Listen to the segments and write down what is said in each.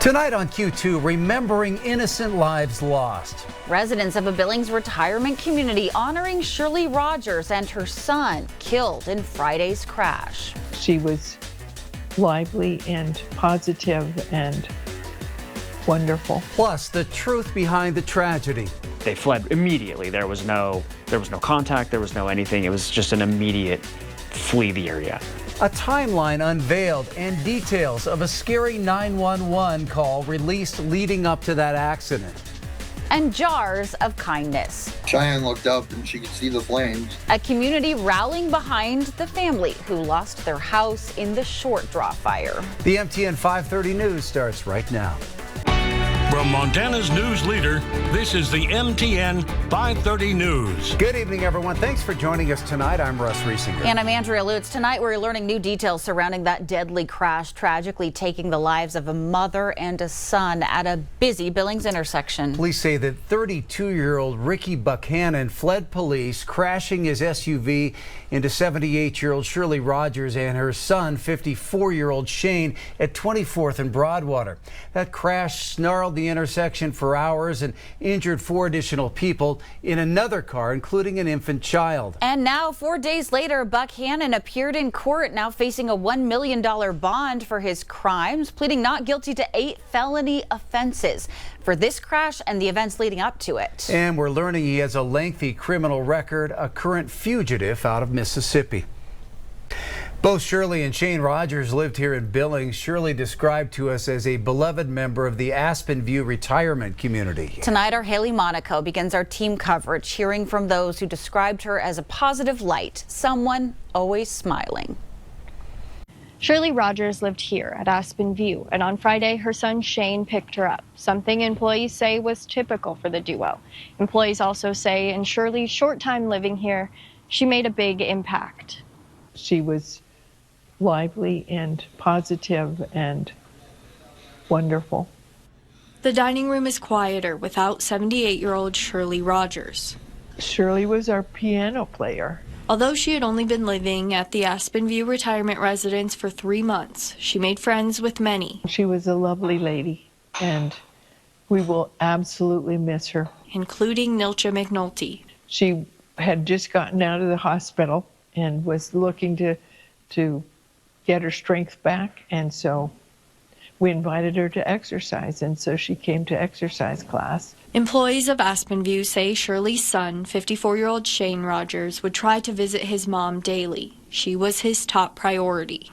Tonight on Q2, remembering innocent lives lost. Residents of a Billings retirement community honoring Shirley Rogers and her son killed in Friday's crash. She was lively and positive and wonderful. Plus, the truth behind the tragedy. They fled immediately. There was no contact, there was no anything. It was just an immediate flee the area. A timeline unveiled and details of a scary 911 call released leading up to that accident. And jars of kindness. Cheyenne looked up and she could see the flames. A community rallying behind the family who lost their house in the short draw fire. The MTN 530 news starts right now. From Montana's news leader, this is the MTN 530 News. Good evening, everyone. Thanks for joining us tonight. I'm Russ Riesinger. And I'm Andrea Lutz. Tonight we're learning new details surrounding that deadly crash, tragically taking the lives of a mother and a son at a busy Billings intersection. Police say that 32-year-old Ricky Buchanan fled police, crashing his SUV into 78-year-old Shirley Rogers and her son, 54-year-old Shane, at 24th and Broadwater. That crash snarled the intersection for hours and injured 4 additional people in another car, including an infant child. And now, 4 days later, Buchanan appeared in court, now facing a $1 million bond for his crimes, pleading not guilty to 8 felony offenses for this crash and the events leading up to it. And we're learning he has a lengthy criminal record, a current fugitive out of Mississippi. Both Shirley and Shane Rogers lived here in Billings. Shirley described to us as a beloved member of the Aspen View retirement community. Tonight, our Haley Monaco begins our team coverage, hearing from those who described her as a positive light, someone always smiling. Shirley Rogers lived here at Aspen View, and on Friday, her son Shane picked her up, something employees say was typical for the duo. Employees also say in Shirley's short time living here, she made a big impact. She was lively and positive and wonderful. The dining room is quieter without 78-year-old Shirley Rogers. Shirley was our piano player. Although she had only been living at the Aspen View retirement residence for 3 months, she made friends with many. She was a lovely lady, and we will absolutely miss her. Including Nilcha McNulty. She had just gotten out of the hospital and was looking to get her strength back, and so we invited her to exercise, and so she came to exercise class. Employees of Aspen View say Shirley's son, 54-year-old Shane Rogers, would try to visit his mom daily. She was his top priority.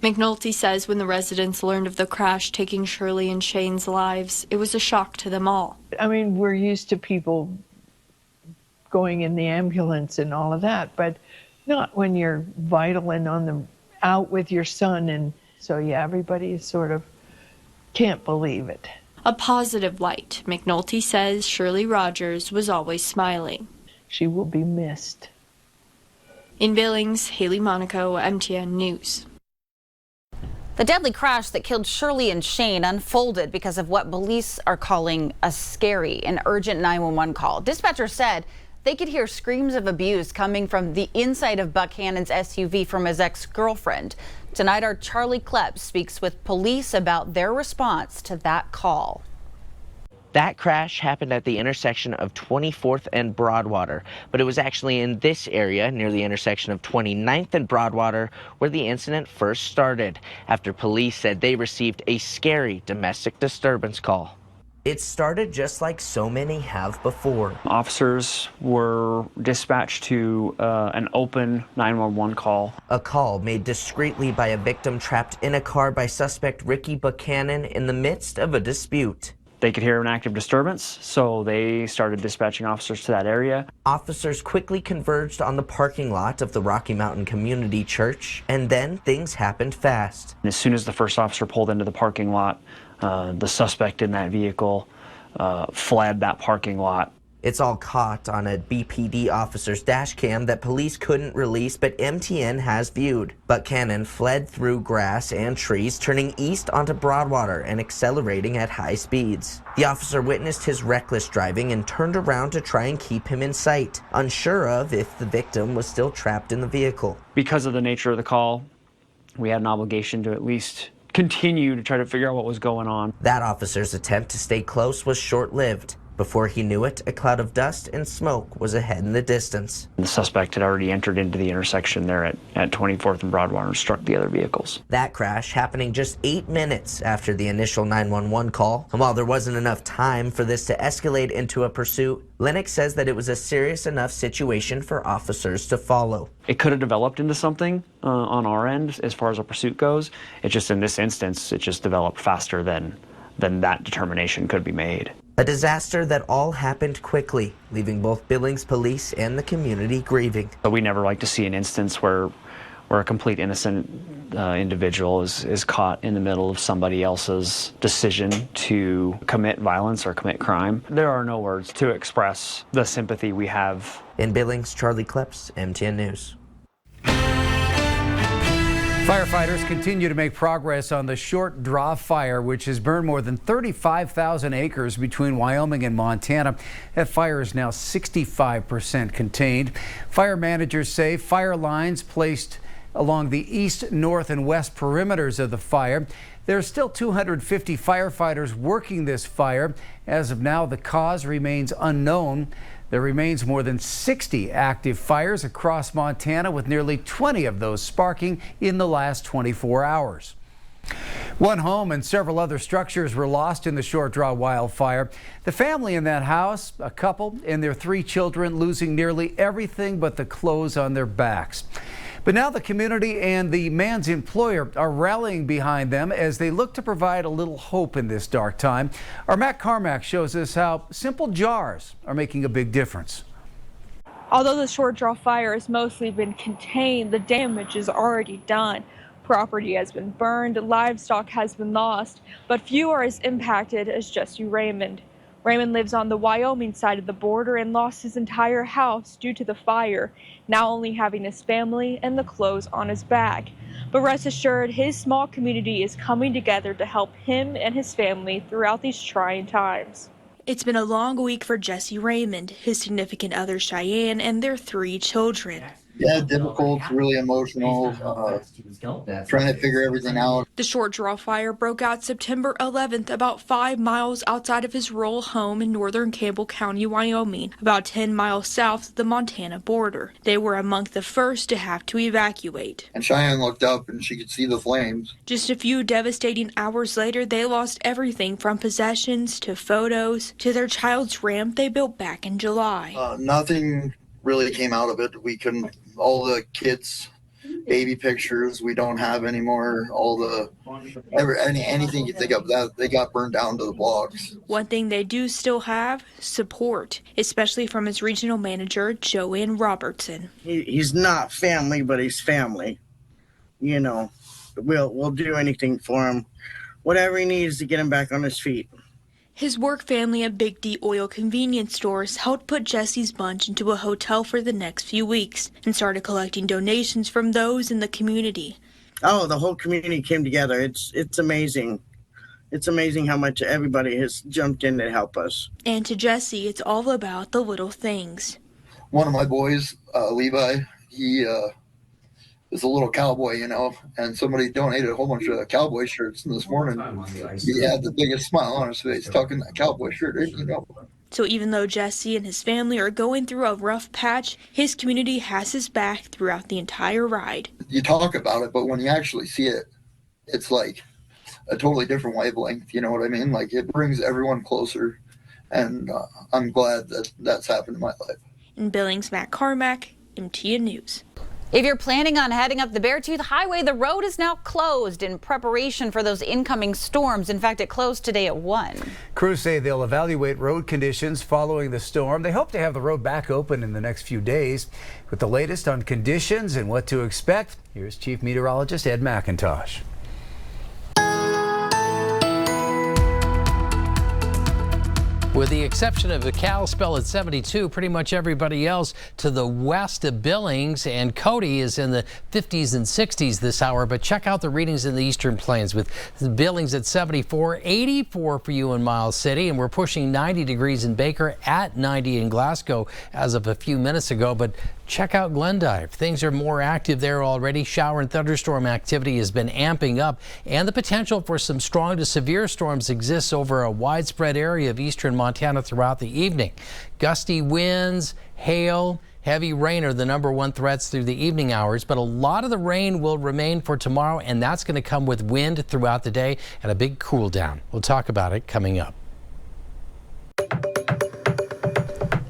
McNulty says when the residents learned of the crash taking Shirley and Shane's lives, it was a shock to them all. I mean, we're used to people going in the ambulance and all of that, but not when you're vital and out with your son. And so, yeah, everybody is sort of can't believe it. A positive light. McNulty says Shirley Rogers was always smiling. She will be missed. In Billings, Haley Monaco, MTN News. The deadly crash that killed Shirley and Shane unfolded because of what police are calling a scary and urgent 911 call. Dispatchers said they could hear screams of abuse coming from the inside of Buchanan's SUV from his ex-girlfriend. Tonight, our Charlie Klepp speaks with police about their response to that call. That crash happened at the intersection of 24th and Broadwater, but it was actually in this area near the intersection of 29th and Broadwater where the incident first started, after police said they received a scary domestic disturbance call. It started just like so many have before. Officers were dispatched to an open 911 call. A call made discreetly by a victim trapped in a car by suspect Ricky Buchanan in the midst of a dispute. They could hear an active disturbance, so they started dispatching officers to that area. Officers quickly converged on the parking lot of the Rocky Mountain Community Church, and then things happened fast. And as soon as the first officer pulled into the parking lot, the suspect in that vehicle fled that parking lot. It's all caught on a BPD officer's dash cam that police couldn't release, but MTN has viewed. Buchanan fled through grass and trees, turning east onto Broadwater and accelerating at high speeds. The officer witnessed his reckless driving and turned around to try and keep him in sight, unsure of if the victim was still trapped in the vehicle. Because of the nature of the call, we had an obligation to at least continue to try to figure out what was going on. That officer's attempt to stay close was short-lived. Before he knew it, a cloud of dust and smoke was ahead in the distance. The suspect had already entered into the intersection there at 24th and Broadwater and struck the other vehicles. That crash happening just 8 minutes after the initial 911 call. And while there wasn't enough time for this to escalate into a pursuit, Lennox says that it was a serious enough situation for officers to follow. It could have developed into something on our end as far as a pursuit goes. It just, in this instance, it just developed faster than that determination could be made. A disaster that all happened quickly, leaving both Billings police and the community grieving. But we never like to see an instance where a complete innocent individual is caught in the middle of somebody else's decision to commit violence or commit crime. There are no words to express the sympathy we have. In Billings, Charlie Kleps, MTN News. Firefighters continue to make progress on the Short Draw Fire, which has burned more than 35,000 acres between Wyoming and Montana. That fire is now 65% contained. Fire managers say fire lines placed along the east, north, and west perimeters of the fire. There are still 250 firefighters working this fire. As of now, the cause remains unknown. There remains more than 60 active fires across Montana, with nearly 20 of those sparking in the last 24 hours. One home and several other structures were lost in the Short Draw wildfire. The family in that house, a couple and their 3 children, losing nearly everything but the clothes on their backs. But now the community and the man's employer are rallying behind them as they look to provide a little hope in this dark time. Our Matt Carmack shows us how simple jars are making a big difference. Although the Short Draw fire has mostly been contained, the damage is already done. Property has been burned, livestock has been lost, but few are as impacted as Jesse Raymond. Raymond lives on the Wyoming side of the border and lost his entire house due to the fire, now only having his family and the clothes on his back. But rest assured, his small community is coming together to help him and his family throughout these trying times. It's been a long week for Jesse Raymond, his significant other Cheyenne, and their 3 children. Yeah, difficult, really emotional, trying to figure everything out. The Short Draw fire broke out September 11th, about 5 miles outside of his rural home in northern Campbell County, Wyoming, about 10 miles south of the Montana border. They were among the first to have to evacuate. And Cheyenne looked up and she could see the flames. Just a few devastating hours later, they lost everything from possessions to photos to their child's ramp they built back in July. Nothing really came out of it. We couldn't, all the kids' baby pictures we don't have anymore. All the anything you think of, that they got burned down to the blocks. One thing they do still have, support, especially from his regional manager, Joanne Robertson. He's not family, but he's family. You know, we'll do anything for him, whatever he needs to get him back on his feet. His work family at Big D Oil convenience stores helped put Jesse's bunch into a hotel for the next few weeks and started collecting donations from those in the community. Oh, the whole community came together. It's amazing. It's amazing how much everybody has jumped in to help us. And to Jesse, it's all about the little things. One of my boys, Levi, he is a little cowboy, you know, and somebody donated a whole bunch of cowboy shirts. And this morning, he had the biggest smile on his face, tucking that cowboy shirt in, you know. So even though Jesse and his family are going through a rough patch, his community has his back throughout the entire ride. You talk about it, but when you actually see it, it's like a totally different wavelength, you know what I mean? Like, it brings everyone closer, and I'm glad that that's happened in my life. In Billings, Matt Carmack, MTN News. If you're planning on heading up the Beartooth Highway, the road is now closed in preparation for those incoming storms. In fact, it closed today at 1. Crews say they'll evaluate road conditions following the storm. They hope to have the road back open in the next few days. With the latest on conditions and what to expect, here's Chief Meteorologist Ed McIntosh. With the exception of the Kalispell at 72, pretty much everybody else to the west of Billings, and Cody is in the 50s and 60s this hour. But check out the readings in the Eastern Plains with Billings at 74, 84 for you in Miles City, and we're pushing 90 degrees in Baker, at 90 in Glasgow as of a few minutes ago. But check out Glendive. Things are more active there already. Shower and thunderstorm activity has been amping up, and the potential for some strong to severe storms exists over a widespread area of eastern Montana throughout the evening. Gusty winds, hail, heavy rain are the #1 threats through the evening hours, but a lot of the rain will remain for tomorrow, and that's going to come with wind throughout the day and a big cool down. We'll talk about it coming up.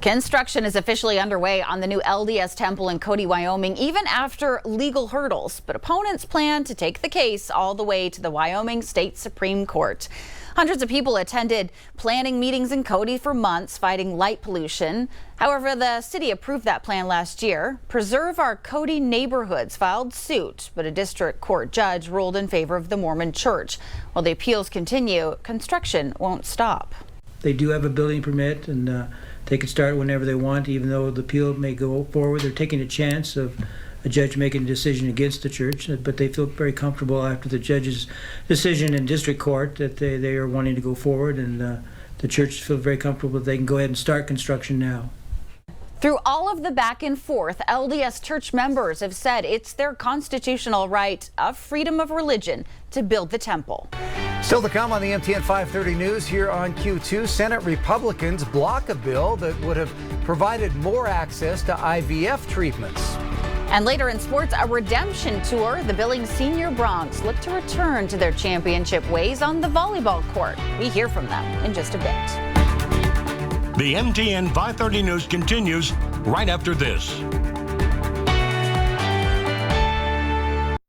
Construction is officially underway on the new LDS Temple in Cody, Wyoming, even after legal hurdles. But opponents plan to take the case all the way to the Wyoming State Supreme Court. Hundreds of people attended planning meetings in Cody for months fighting light pollution. However, the city approved that plan last year. Preserve Our Cody Neighborhoods filed suit, but a district court judge ruled in favor of the Mormon Church. While the appeals continue, construction won't stop. They do have a building permit, and they can start whenever they want, even though the appeal may go forward. They're taking a chance of a judge making a decision against the church, but they feel very comfortable after the judge's decision in district court that they are wanting to go forward, and the church feels very comfortable that they can go ahead and start construction now. Through all of the back and forth, LDS church members have said it's their constitutional right of freedom of religion to build the temple. Still to come on the MTN 530 News here on Q2, Senate Republicans block a bill that would have provided more access to IVF treatments. And later in sports, a redemption tour. The Billings Senior Broncs look to return to their championship ways on the volleyball court. We hear from them in just a bit. The MTN 530 News continues right after this.